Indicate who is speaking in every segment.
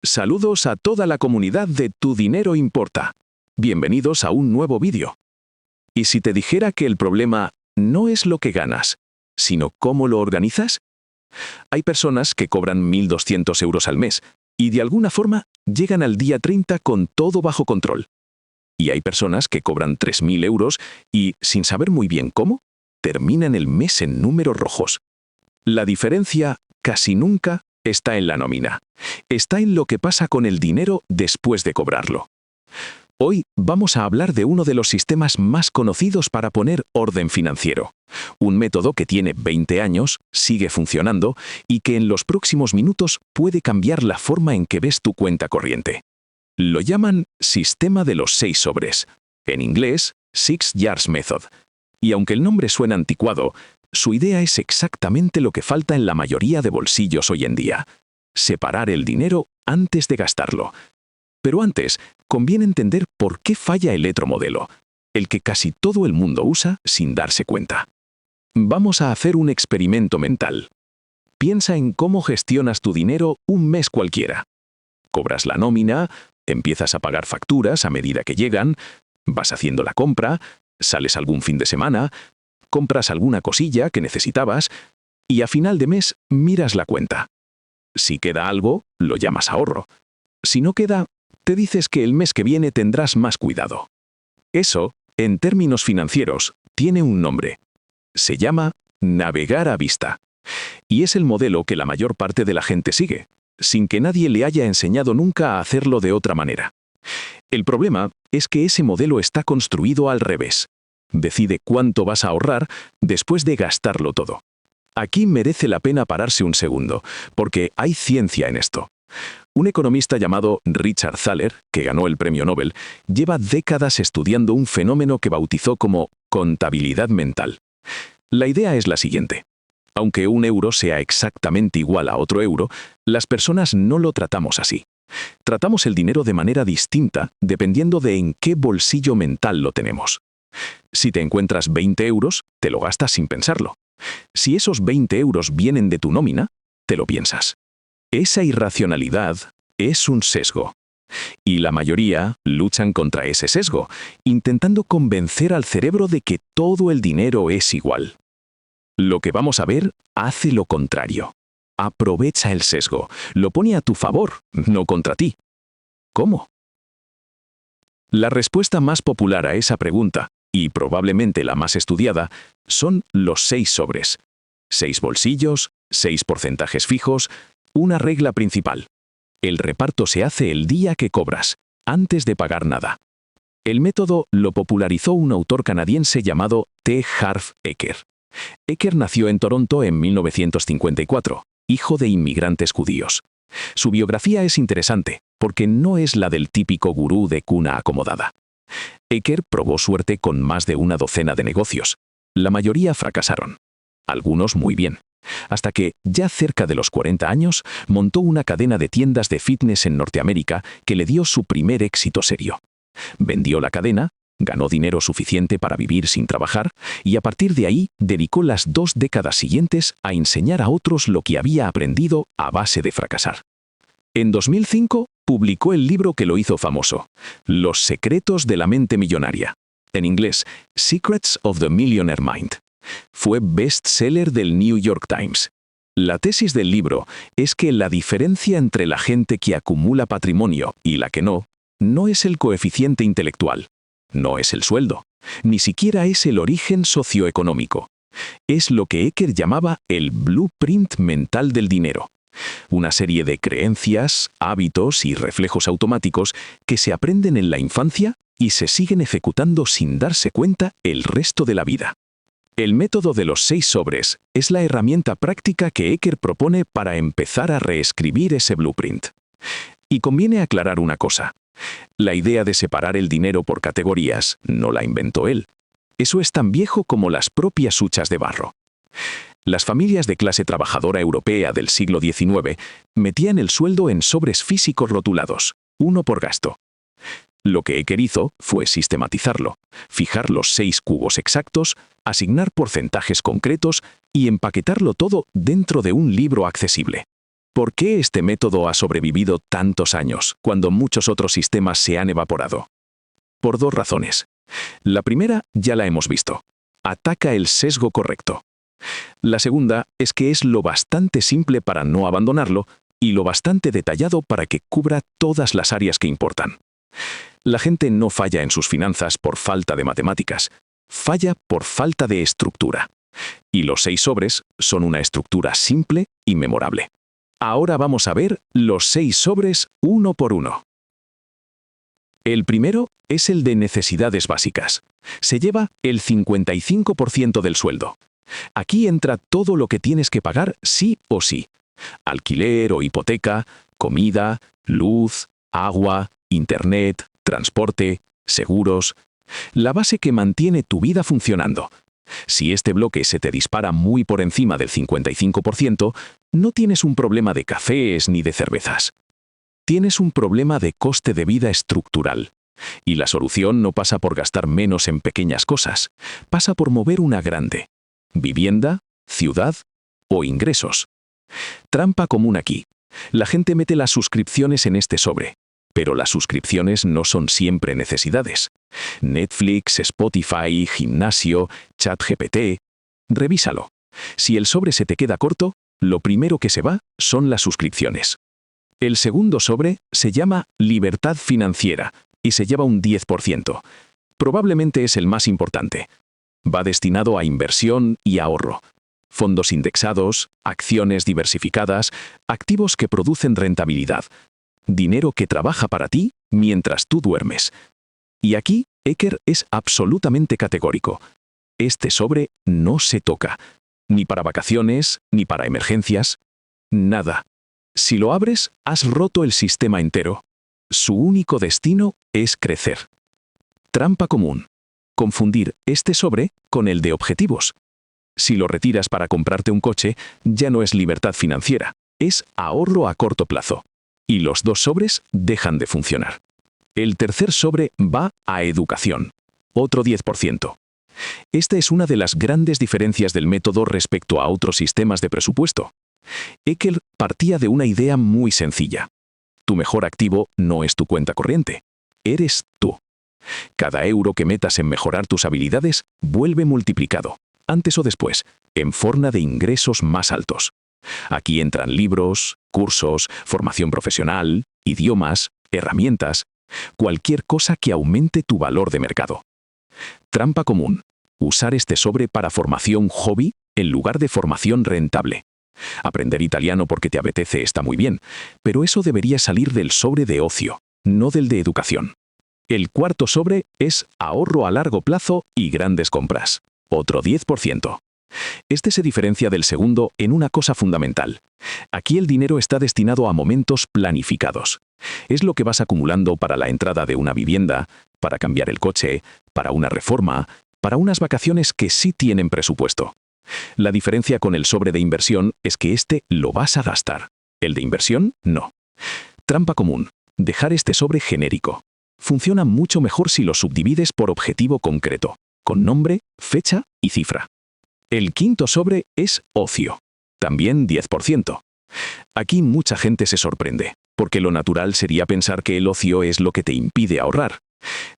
Speaker 1: Saludos a toda la comunidad de Tu Dinero Importa. Bienvenidos a un nuevo vídeo. ¿Y si te dijera que el problema no es lo que ganas, sino cómo lo organizas? Hay personas que cobran 1.200 euros al mes y de alguna forma llegan al día 30 con todo bajo control. Y hay personas que cobran 3.000 euros y, sin saber muy bien cómo, terminan el mes en números rojos. La diferencia, casi nunca, está en la nómina. Está en lo que pasa con el dinero después de cobrarlo. Hoy vamos a hablar de uno de los sistemas más conocidos para poner orden financiero. Un método que tiene 20 años, sigue funcionando y que en los próximos minutos puede cambiar la forma en que ves tu cuenta corriente. Lo llaman sistema de los 6 sobres. En inglés, Six Jars Method. Y aunque el nombre suena anticuado, su idea es exactamente lo que falta en la mayoría de bolsillos hoy en día: separar el dinero antes de gastarlo. Pero antes, conviene entender por qué falla el otro modelo, el que casi todo el mundo usa sin darse cuenta. Vamos a hacer un experimento mental. Piensa en cómo gestionas tu dinero un mes cualquiera. Cobras la nómina, empiezas a pagar facturas a medida que llegan, vas haciendo la compra, sales algún fin de semana, compras alguna cosilla que necesitabas y a final de mes miras la cuenta. Si queda algo, lo llamas ahorro. Si no queda, te dices que el mes que viene tendrás más cuidado. Eso, en términos financieros, tiene un nombre. Se llama navegar a vista. Y es el modelo que la mayor parte de la gente sigue, sin que nadie le haya enseñado nunca a hacerlo de otra manera. El problema es que ese modelo está construido al revés. Decide cuánto vas a ahorrar después de gastarlo todo. Aquí merece la pena pararse un segundo, porque hay ciencia en esto. Un economista llamado Richard Thaler, que ganó el premio Nobel, lleva décadas estudiando un fenómeno que bautizó como contabilidad mental. La idea es la siguiente. Aunque un euro sea exactamente igual a otro euro, las personas no lo tratamos así. Tratamos el dinero de manera distinta dependiendo de en qué bolsillo mental lo tenemos. Si te encuentras 20 euros, te lo gastas sin pensarlo. Si esos 20 euros vienen de tu nómina, te lo piensas. Esa irracionalidad es un sesgo. Y la mayoría luchan contra ese sesgo, intentando convencer al cerebro de que todo el dinero es igual. Lo que vamos a ver hace lo contrario. Aprovecha el sesgo, lo pone a tu favor, no contra ti. ¿Cómo? La respuesta más popular a esa pregunta, y probablemente la más estudiada, son los 6 sobres. 6 bolsillos, 6 porcentajes fijos, una regla principal. El reparto se hace el día que cobras, antes de pagar nada. El método lo popularizó un autor canadiense llamado T. Harv Eker. Eker nació en Toronto en 1954, hijo de inmigrantes judíos. Su biografía es interesante, porque no es la del típico gurú de cuna acomodada. Eker probó suerte con más de una docena de negocios. La mayoría fracasaron. Algunos muy bien. Hasta que, ya cerca de los 40 años, montó una cadena de tiendas de fitness en Norteamérica que le dio su primer éxito serio. Vendió la cadena, ganó dinero suficiente para vivir sin trabajar y a partir de ahí dedicó las 2 décadas siguientes a enseñar a otros lo que había aprendido a base de fracasar. En 2005, publicó el libro que lo hizo famoso, Los secretos de la mente millonaria. En inglés, Secrets of the Millionaire Mind. Fue bestseller del New York Times. La tesis del libro es que la diferencia entre la gente que acumula patrimonio y la que no es el coeficiente intelectual, no es el sueldo, ni siquiera es el origen socioeconómico. Es lo que Eker llamaba el blueprint mental del dinero. Una serie de creencias, hábitos y reflejos automáticos que se aprenden en la infancia y se siguen ejecutando sin darse cuenta el resto de la vida. El método de los 6 sobres es la herramienta práctica que Eker propone para empezar a reescribir ese blueprint. Y conviene aclarar una cosa. La idea de separar el dinero por categorías no la inventó él. Eso es tan viejo como las propias huchas de barro. Las familias de clase trabajadora europea del siglo XIX metían el sueldo en sobres físicos rotulados, uno por gasto. Lo que Eker hizo fue sistematizarlo, fijar los 6 cubos exactos, asignar porcentajes concretos y empaquetarlo todo dentro de un libro accesible. ¿Por qué este método ha sobrevivido tantos años, cuando muchos otros sistemas se han evaporado? Por dos razones. La primera ya la hemos visto. Ataca el sesgo correcto. La segunda es que es lo bastante simple para no abandonarlo y lo bastante detallado para que cubra todas las áreas que importan. La gente no falla en sus finanzas por falta de matemáticas, falla por falta de estructura. Y los 6 sobres son una estructura simple y memorable. Ahora vamos a ver los 6 sobres uno por uno. El primero es el de necesidades básicas. Se lleva el 55% del sueldo. Aquí entra todo lo que tienes que pagar sí o sí. Alquiler o hipoteca, comida, luz, agua, internet, transporte, seguros. La base que mantiene tu vida funcionando. Si este bloque se te dispara muy por encima del 55%, no tienes un problema de cafés ni de cervezas. Tienes un problema de coste de vida estructural. Y la solución no pasa por gastar menos en pequeñas cosas, pasa por mover una grande. Vivienda, ciudad o ingresos. Trampa común aquí. La gente mete las suscripciones en este sobre, pero las suscripciones no son siempre necesidades. Netflix, Spotify, gimnasio, ChatGPT. Revísalo. Si el sobre se te queda corto, lo primero que se va son las suscripciones. El segundo sobre se llama libertad financiera y se lleva un 10%. Probablemente es el más importante. Va destinado a inversión y ahorro. Fondos indexados, acciones diversificadas, activos que producen rentabilidad. Dinero que trabaja para ti mientras tú duermes. Y aquí, Eker es absolutamente categórico. Este sobre no se toca. Ni para vacaciones, ni para emergencias. Nada. Si lo abres, has roto el sistema entero. Su único destino es crecer. Trampa común. Confundir este sobre con el de objetivos. Si lo retiras para comprarte un coche, ya no es libertad financiera, es ahorro a corto plazo. Y los dos sobres dejan de funcionar. El tercer sobre va a educación, otro 10%. Esta es una de las grandes diferencias del método respecto a otros sistemas de presupuesto. Eker partía de una idea muy sencilla. Tu mejor activo no es tu cuenta corriente, eres tú. Cada euro que metas en mejorar tus habilidades vuelve multiplicado, antes o después, en forma de ingresos más altos. Aquí entran libros, cursos, formación profesional, idiomas, herramientas, cualquier cosa que aumente tu valor de mercado. Trampa común. Usar este sobre para formación hobby en lugar de formación rentable. Aprender italiano porque te apetece está muy bien, pero eso debería salir del sobre de ocio, no del de educación. El cuarto sobre es ahorro a largo plazo y grandes compras, otro 10%. Este se diferencia del segundo en una cosa fundamental. Aquí el dinero está destinado a momentos planificados. Es lo que vas acumulando para la entrada de una vivienda, para cambiar el coche, para una reforma, para unas vacaciones que sí tienen presupuesto. La diferencia con el sobre de inversión es que este lo vas a gastar. El de inversión, no. Trampa común. Dejar este sobre genérico. Funciona mucho mejor si lo subdivides por objetivo concreto, con nombre, fecha y cifra. El quinto sobre es ocio. También 10%. Aquí mucha gente se sorprende, porque lo natural sería pensar que el ocio es lo que te impide ahorrar.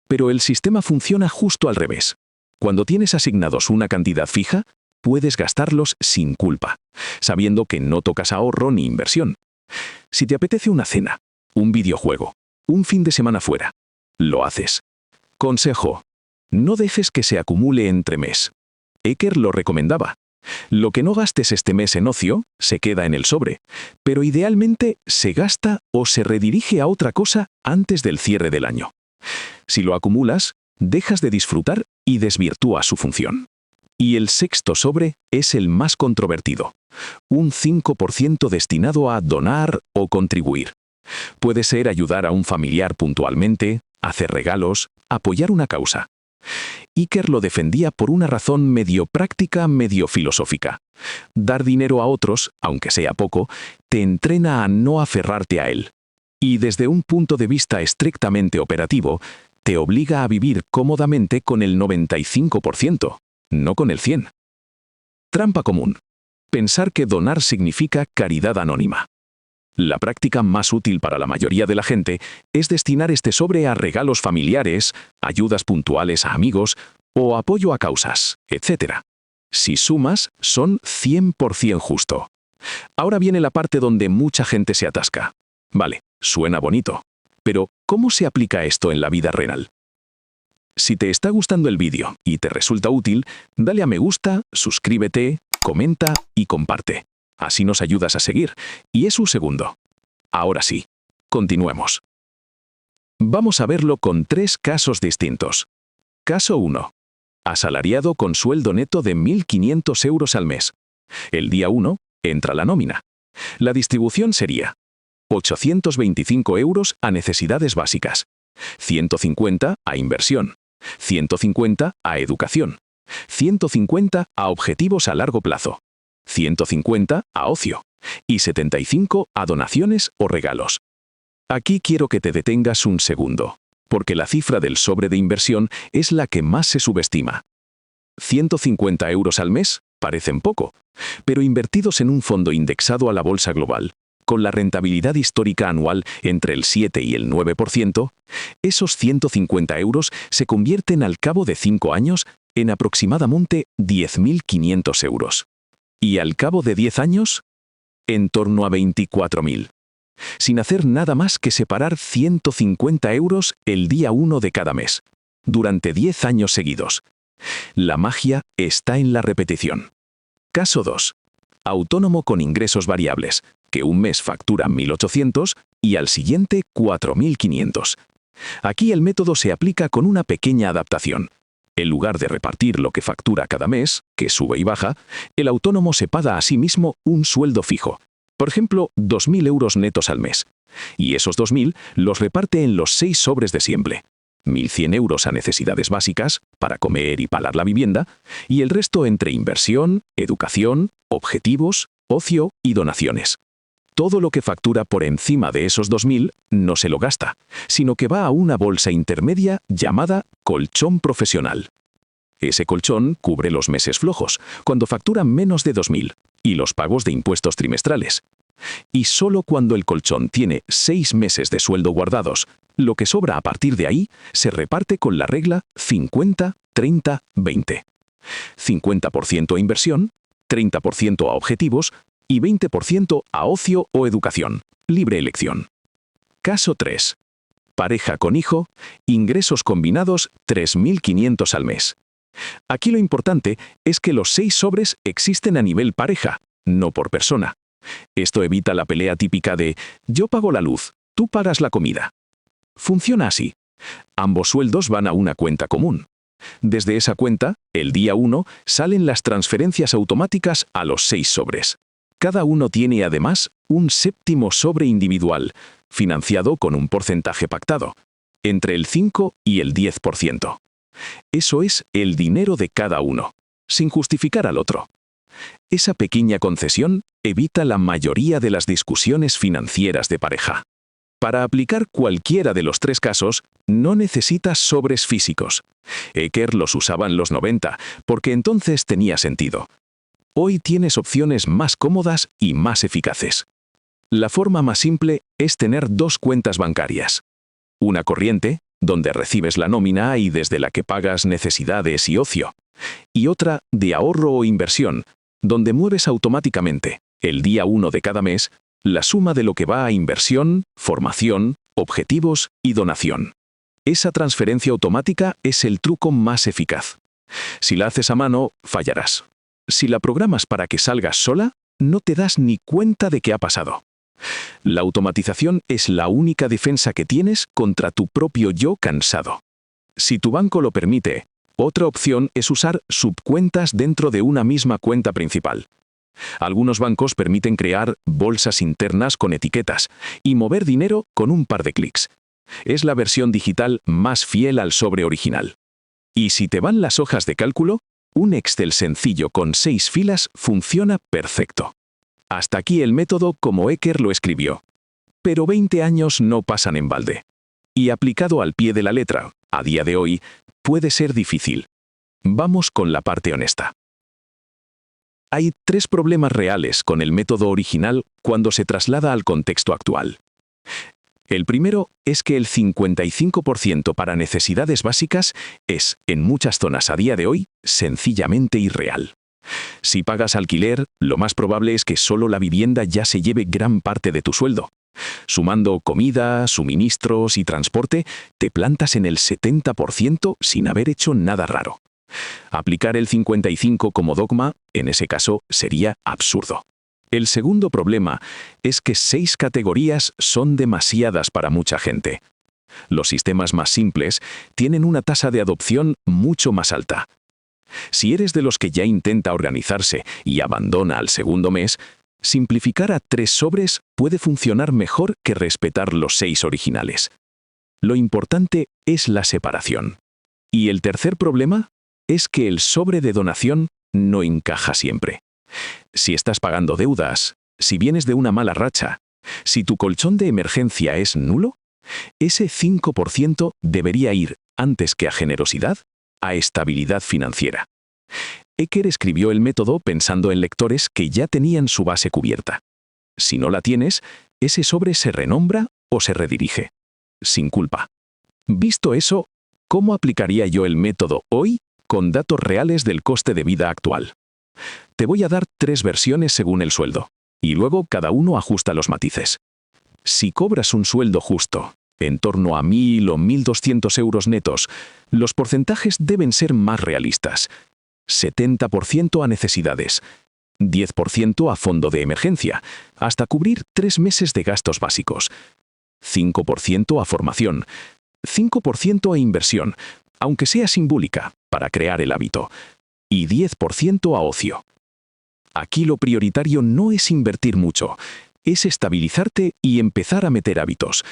Speaker 1: Pero el sistema funciona justo al revés. Cuando tienes asignados una cantidad fija, puedes gastarlos sin culpa, sabiendo que no tocas ahorro ni inversión. Si te apetece una cena, un videojuego, un fin de semana fuera, lo haces. Consejo: no dejes que se acumule entre mes. Eker lo recomendaba. Lo que no gastes este mes en ocio, se queda en el sobre, pero idealmente se gasta o se redirige a otra cosa antes del cierre del año. Si lo acumulas, dejas de disfrutar y desvirtúa su función. Y el sexto sobre es el más controvertido. Un 5% destinado a donar o contribuir. Puede ser ayudar a un familiar puntualmente, hacer regalos, apoyar una causa. Eker lo defendía por una razón medio práctica, medio filosófica. Dar dinero a otros, aunque sea poco, te entrena a no aferrarte a él. Y desde un punto de vista estrictamente operativo, te obliga a vivir cómodamente con el 95%, no con el 100%. Trampa común. Pensar que donar significa caridad anónima. La práctica más útil para la mayoría de la gente es destinar este sobre a regalos familiares, ayudas puntuales a amigos o apoyo a causas, etc. Si sumas, son 100% justo. Ahora viene la parte donde mucha gente se atasca. Vale, suena bonito, pero ¿cómo se aplica esto en la vida real? Si te está gustando el vídeo y te resulta útil, dale a me gusta, suscríbete, comenta y comparte. Así nos ayudas a seguir, y es un segundo. Ahora sí, continuemos. Vamos a verlo con 3 casos distintos. Caso 1. Asalariado con sueldo neto de 1.500 euros al mes. El día 1 entra la nómina. La distribución sería 825 euros a necesidades básicas, 150 a inversión, 150 a educación, 150 a objetivos a largo plazo, 150 a ocio y 75 a donaciones o regalos. Aquí quiero que te detengas un segundo, porque la cifra del sobre de inversión es la que más se subestima. 150 euros al mes parecen poco, pero invertidos en un fondo indexado a la bolsa global, con la rentabilidad histórica anual entre el 7 y el 9%, esos 150 euros se convierten al cabo de 5 años en aproximadamente 10.500 euros. Y al cabo de 10 años, en torno a 24.000. Sin hacer nada más que separar 150 euros el día 1 de cada mes, durante 10 años seguidos. La magia está en la repetición. Caso 2. Autónomo con ingresos variables, que un mes factura 1.800 y al siguiente 4.500. Aquí el método se aplica con una pequeña adaptación. En lugar de repartir lo que factura cada mes, que sube y baja, el autónomo se paga a sí mismo un sueldo fijo. Por ejemplo, 2.000 euros netos al mes. Y esos 2.000 los reparte en los 6 sobres de siempre. 1.100 euros a necesidades básicas, para comer y pagar la vivienda, y el resto entre inversión, educación, objetivos, ocio y donaciones. Todo lo que factura por encima de esos 2.000 no se lo gasta, sino que va a una bolsa intermedia llamada colchón profesional. Ese colchón cubre los meses flojos, cuando facturan menos de 2.000, y los pagos de impuestos trimestrales. Y solo cuando el colchón tiene 6 meses de sueldo guardados, lo que sobra a partir de ahí se reparte con la regla 50-30-20. 50% a inversión, 30% a objetivos y 20% a ocio o educación, libre elección. Caso 3. Pareja con hijo, ingresos combinados 3.500 al mes. Aquí lo importante es que los 6 sobres existen a nivel pareja, no por persona. Esto evita la pelea típica de yo pago la luz, tú pagas la comida. Funciona así. Ambos sueldos van a una cuenta común. Desde esa cuenta, el día 1, salen las transferencias automáticas a los 6 sobres. Cada uno tiene además un 7º sobre individual, financiado con un porcentaje pactado, entre el 5 y el 10%. Eso es el dinero de cada uno, sin justificar al otro. Esa pequeña concesión evita la mayoría de las discusiones financieras de pareja. Para aplicar cualquiera de los 3 casos, no necesitas sobres físicos. Eker los usaba en los 90, porque entonces tenía sentido. Hoy tienes opciones más cómodas y más eficaces. La forma más simple es tener 2 cuentas bancarias. Una corriente, donde recibes la nómina y desde la que pagas necesidades y ocio. Y otra de ahorro o inversión, donde mueves automáticamente, el día 1 de cada mes, la suma de lo que va a inversión, formación, objetivos y donación. Esa transferencia automática es el truco más eficaz. Si la haces a mano, fallarás. Si la programas para que salgas sola, no te das ni cuenta de qué ha pasado. La automatización es la única defensa que tienes contra tu propio yo cansado. Si tu banco lo permite, otra opción es usar subcuentas dentro de una misma cuenta principal. Algunos bancos permiten crear bolsas internas con etiquetas y mover dinero con un par de clics. Es la versión digital más fiel al sobre original. Y si te van las hojas de cálculo, un Excel sencillo con 6 filas funciona perfecto. Hasta aquí el método como Eker lo escribió. Pero 20 años no pasan en balde. Y aplicado al pie de la letra, a día de hoy, puede ser difícil. Vamos con la parte honesta. Hay 3 problemas reales con el método original cuando se traslada al contexto actual. El primero es que el 55% para necesidades básicas es, en muchas zonas a día de hoy, sencillamente irreal. Si pagas alquiler, lo más probable es que solo la vivienda ya se lleve gran parte de tu sueldo. Sumando comida, suministros y transporte, te plantas en el 70% sin haber hecho nada raro. Aplicar el 55 como dogma, en ese caso, sería absurdo. El segundo problema es que 6 categorías son demasiadas para mucha gente. Los sistemas más simples tienen una tasa de adopción mucho más alta. Si eres de los que ya intenta organizarse y abandona al segundo mes, simplificar a 3 sobres puede funcionar mejor que respetar los 6 originales. Lo importante es la separación. Y el tercer problema es que el sobre de donación no encaja siempre. Si estás pagando deudas, si vienes de una mala racha, si tu colchón de emergencia es nulo, ese 5% debería ir, antes que a generosidad, a estabilidad financiera. Eker escribió el método pensando en lectores que ya tenían su base cubierta. Si no la tienes, ese sobre se renombra o se redirige. Sin culpa. Visto eso, ¿cómo aplicaría yo el método hoy con datos reales del coste de vida actual? Te voy a dar 3 versiones según el sueldo, y luego cada uno ajusta los matices. Si cobras un sueldo justo, en torno a 1.000 o 1.200 euros netos, los porcentajes deben ser más realistas. 70% a necesidades, 10% a fondo de emergencia, hasta cubrir 3 meses de gastos básicos, 5% a formación, 5% a inversión, aunque sea simbólica, para crear el hábito, y 10% a ocio. Aquí lo prioritario no es invertir mucho, es estabilizarte y empezar a meter hábitos.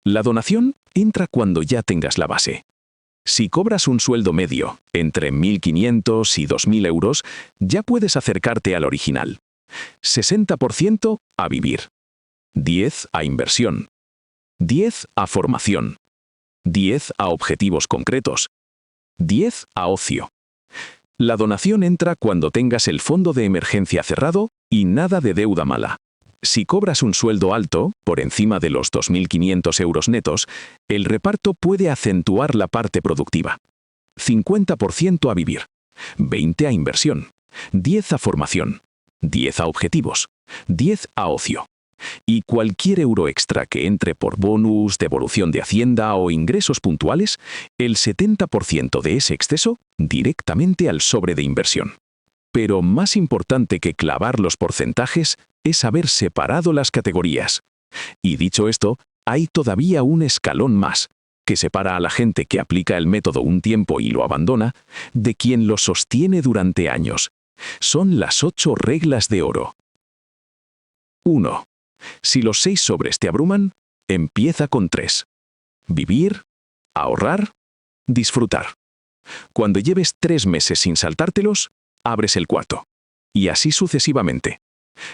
Speaker 1: La donación entra cuando ya tengas la base. Si cobras un sueldo medio, entre 1.500 y 2.000 euros, ya puedes acercarte al original. 60% a vivir, 10% a inversión, 10% a formación, 10% a objetivos concretos, 10% a ocio. La donación entra cuando tengas el fondo de emergencia cerrado y nada de deuda mala. Si cobras un sueldo alto, por encima de los 2.500 euros netos, el reparto puede acentuar la parte productiva. 50% a vivir, 20% a inversión, 10% a formación, 10% a objetivos, 10% a ocio. Y cualquier euro extra que entre por bonus, devolución de Hacienda o ingresos puntuales, el 70% de ese exceso directamente al sobre de inversión. Pero más importante que clavar los porcentajes es haber separado las categorías. Y dicho esto, hay todavía un escalón más, que separa a la gente que aplica el método un tiempo y lo abandona, de quien lo sostiene durante años. Son las 8 reglas de oro. 1. Si los 6 sobres te abruman, empieza con 3. Vivir, ahorrar, disfrutar. Cuando lleves 3 meses sin saltártelos, abres el 4. Y así sucesivamente.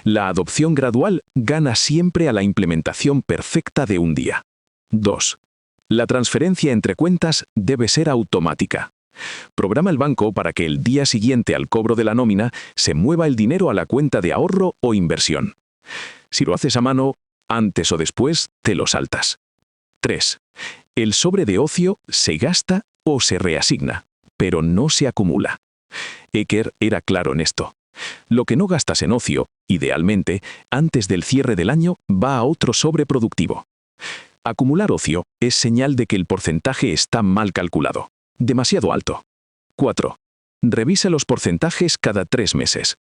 Speaker 1: La adopción gradual gana siempre a la implementación perfecta de un día. 2. La transferencia entre cuentas debe ser automática. Programa el banco para que el día siguiente al cobro de la nómina se mueva el dinero a la cuenta de ahorro o inversión. Si lo haces a mano, antes o después te lo saltas. 3. El sobre de ocio se gasta o se reasigna, pero no se acumula. Eker era claro en esto. Lo que no gastas en ocio, idealmente, antes del cierre del año, va a otro sobre productivo. Acumular ocio es señal de que el porcentaje está mal calculado, demasiado alto. 4. Revisa los porcentajes cada 3 meses.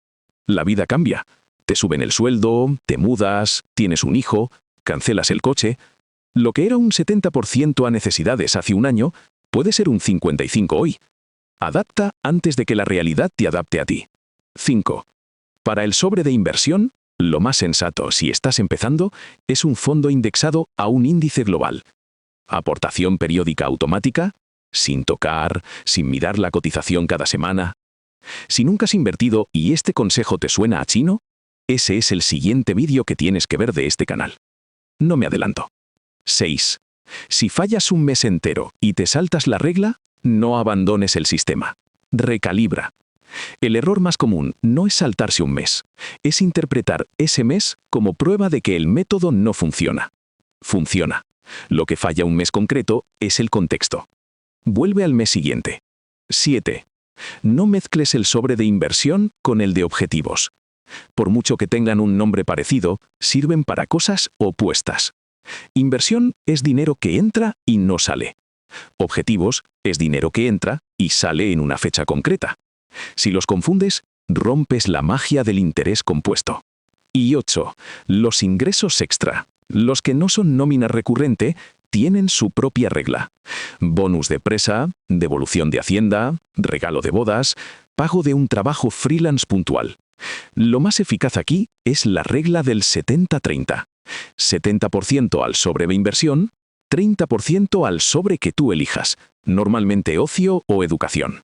Speaker 1: La vida cambia. Te suben el sueldo, te mudas, tienes un hijo, cancelas el coche. Lo que era un 70% a necesidades hace un año, puede ser un 55% hoy. Adapta antes de que la realidad te adapte a ti. 5. Para el sobre de inversión, lo más sensato si estás empezando es un fondo indexado a un índice global. Aportación periódica automática, sin tocar, sin mirar la cotización cada semana. Si nunca has invertido y este consejo te suena a chino, ese es el siguiente vídeo que tienes que ver de este canal. No me adelanto. 6. Si fallas un mes entero y te saltas la regla, no abandones el sistema. Recalibra. El error más común no es saltarse un mes, es interpretar ese mes como prueba de que el método no funciona. Funciona. Lo que falla un mes concreto es el contexto. Vuelve al mes siguiente. 7. No mezcles el sobre de inversión con el de objetivos. Por mucho que tengan un nombre parecido, sirven para cosas opuestas. Inversión es dinero que entra y no sale. Objetivos es dinero que entra y sale en una fecha concreta. Si los confundes, rompes la magia del interés compuesto. Y 8. Los ingresos extra, los que no son nómina recurrente, tienen su propia regla. Bonus de presa, devolución de Hacienda, regalo de bodas, pago de un trabajo freelance puntual. Lo más eficaz aquí es la regla del 70-30. 70% al sobre de inversión, 30% al sobre que tú elijas, normalmente ocio o educación.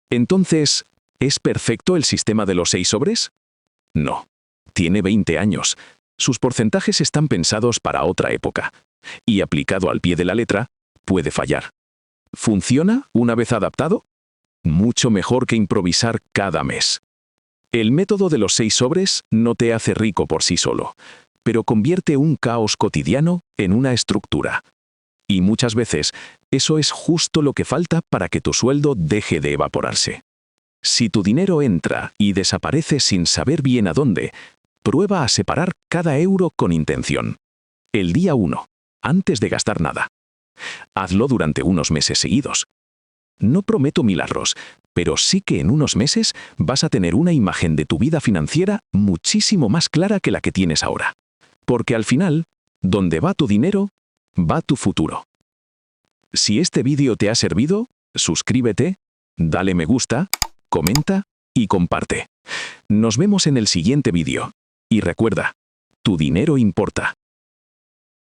Speaker 1: Entonces, ¿es perfecto el sistema de los 6 sobres? No. Tiene 20 años. Sus porcentajes están pensados para otra época. Y aplicado al pie de la letra, puede fallar. ¿Funciona una vez adaptado? Mucho mejor que improvisar cada mes. El método de los 6 sobres no te hace rico por sí solo, pero convierte un caos cotidiano en una estructura. Y muchas veces, eso es justo lo que falta para que tu sueldo deje de evaporarse. Si tu dinero entra y desaparece sin saber bien a dónde, prueba a separar cada euro con intención. El día 1, antes de gastar nada. Hazlo durante unos meses seguidos. No prometo milagros, pero sí que en unos meses vas a tener una imagen de tu vida financiera muchísimo más clara que la que tienes ahora. Porque al final, donde va tu dinero, va tu futuro. Si este vídeo te ha servido, suscríbete, dale me gusta, comenta y comparte. Nos vemos en el siguiente vídeo. Y recuerda, tu dinero importa.